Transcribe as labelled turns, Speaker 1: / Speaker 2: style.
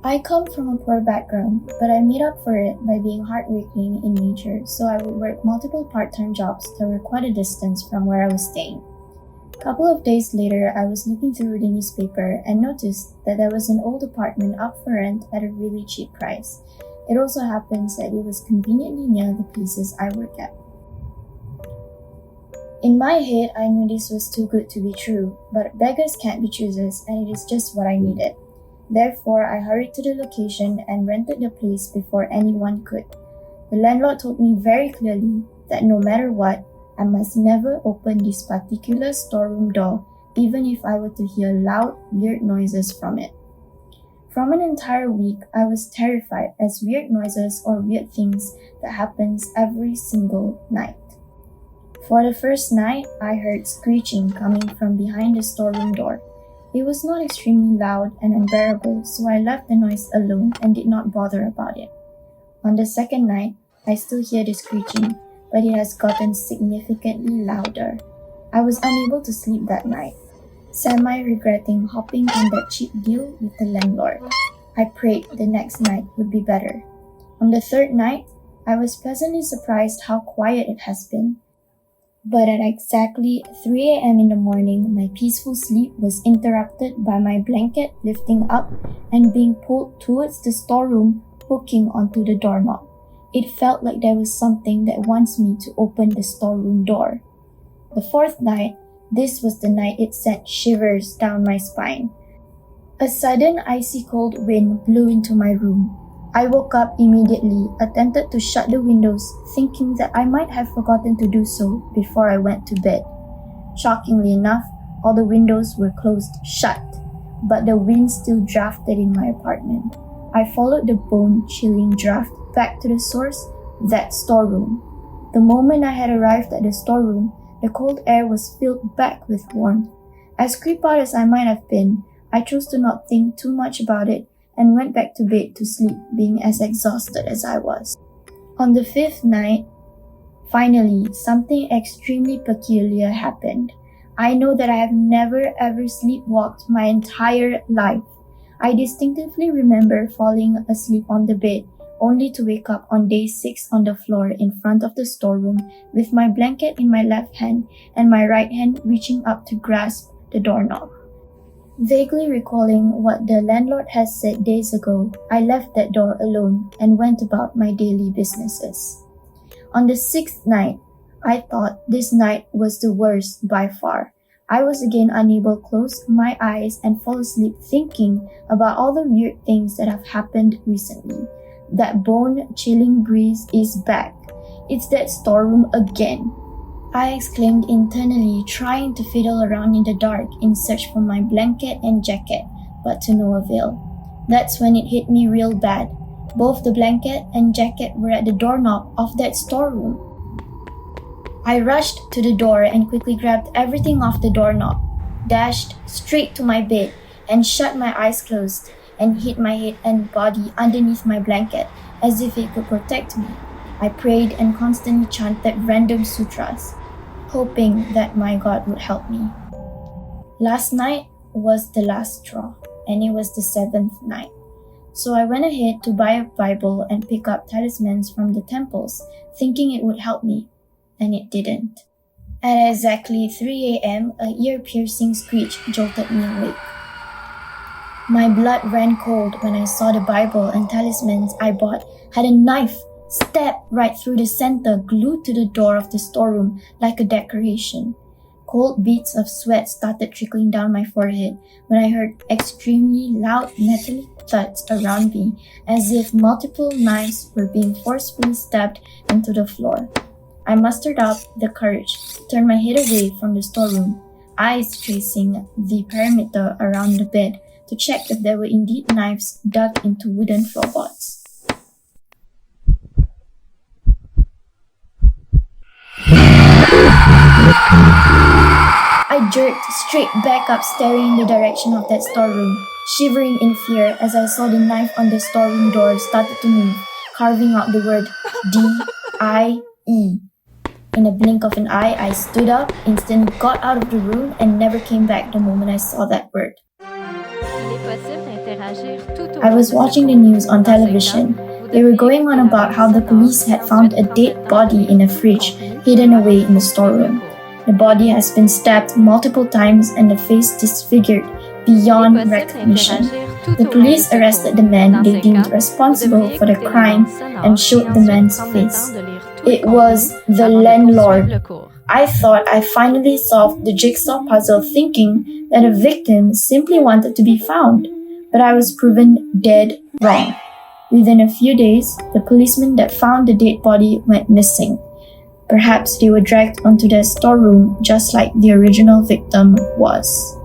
Speaker 1: I come from a poor background, but I made up for it by being hardworking in nature, so I would work multiple part-time jobs that were quite a distance from where I was staying. A couple of days later, I was looking through the newspaper and noticed that there was an old apartment up for rent at a really cheap price. It also happens that it was conveniently near the places I work at. In my head, I knew this was too good to be true, but beggars can't be choosers, and it is just what I needed. Therefore, I hurried to the location and rented the place before anyone could. The landlord told me very clearly that no matter what, I must never open this particular storeroom door, even if I were to hear loud, weird noises from it. From an entire week, I was terrified as weird noises or weird things that happens every single night. For the first night, I heard screeching coming from behind the storeroom door. It was not extremely loud and unbearable, so I left the noise alone and did not bother about it. On the second night, I still hear the screeching, but it has gotten significantly louder. I was unable to sleep that night, semi-regretting hopping on that cheap deal with the landlord. I prayed the next night would be better. On the third night, I was pleasantly surprised how quiet it has been. But at exactly 3 a.m. in the morning, my peaceful sleep was interrupted by my blanket lifting up and being pulled towards the storeroom, hooking onto the doorknob. It felt like there was something that wants me to open the storeroom door. The fourth night, this was the night it sent shivers down my spine. A sudden icy cold wind blew into my room. I woke up immediately, attempted to shut the windows, thinking that I might have forgotten to do so before I went to bed. Shockingly enough, all the windows were closed shut, but the wind still drafted in my apartment. I followed the bone-chilling draft back to the source, that storeroom. The moment I had arrived at the storeroom, the cold air was filled back with warmth. As creeped out as I might have been, I chose to not think too much about it and went back to bed to sleep, being as exhausted as I was. On the fifth night, finally, something extremely peculiar happened. I know that I have never ever sleepwalked my entire life. I distinctively remember falling asleep on the bed, only to wake up on day 6 on the floor in front of the storeroom with my blanket in my left hand and my right hand reaching up to grasp the doorknob. Vaguely recalling what the landlord had said days ago, I left that door alone and went about my daily businesses. On the 6th night, I thought this night was the worst by far. I was again unable to close my eyes and fall asleep thinking about all the weird things that have happened recently. That bone-chilling breeze is back. It's that storeroom again. I exclaimed internally, trying to fiddle around in the dark in search for my blanket and jacket, but to no avail. That's when it hit me real bad. Both the blanket and jacket were at the doorknob of that storeroom. I rushed to the door and quickly grabbed everything off the doorknob, dashed straight to my bed, and shut my eyes closed, and hid my head and body underneath my blanket as if it could protect me. I prayed and constantly chanted random sutras, hoping that my God would help me. Last night was the last straw, and it was the 7th night. So I went ahead to buy a Bible and pick up talismans from the temples, thinking it would help me, and it didn't. At exactly 3 a.m., a ear-piercing screech jolted me awake. My blood ran cold when I saw the Bible and talismans I bought had a knife stabbed right through the center, glued to the door of the storeroom like a decoration. Cold beads of sweat started trickling down my forehead when I heard extremely loud metallic thuds around me, as if multiple knives were being forcefully stabbed into the floor. I mustered up the courage to turn my head away from the storeroom, eyes tracing the perimeter around the bed to check if there were indeed knives dug into wooden floorboards. I jerked straight back up, staring in the direction of that storeroom, shivering in fear as I saw the knife on the storeroom door started to move, carving out the word D-I-E. In a blink of an eye, I stood up, instantly got out of the room, and never came back the moment I saw that word. I was watching the news on television. They were going on about how the police had found a dead body in a fridge hidden away in the storeroom. The body has been stabbed multiple times and the face disfigured beyond recognition. The police arrested the man they deemed responsible for the crime and showed the man's face. It was the landlord. I thought I finally solved the jigsaw puzzle, thinking that a victim simply wanted to be found, but I was proven dead wrong. Within a few days, the policeman that found the dead body went missing. Perhaps they were dragged onto their storeroom just like the original victim was.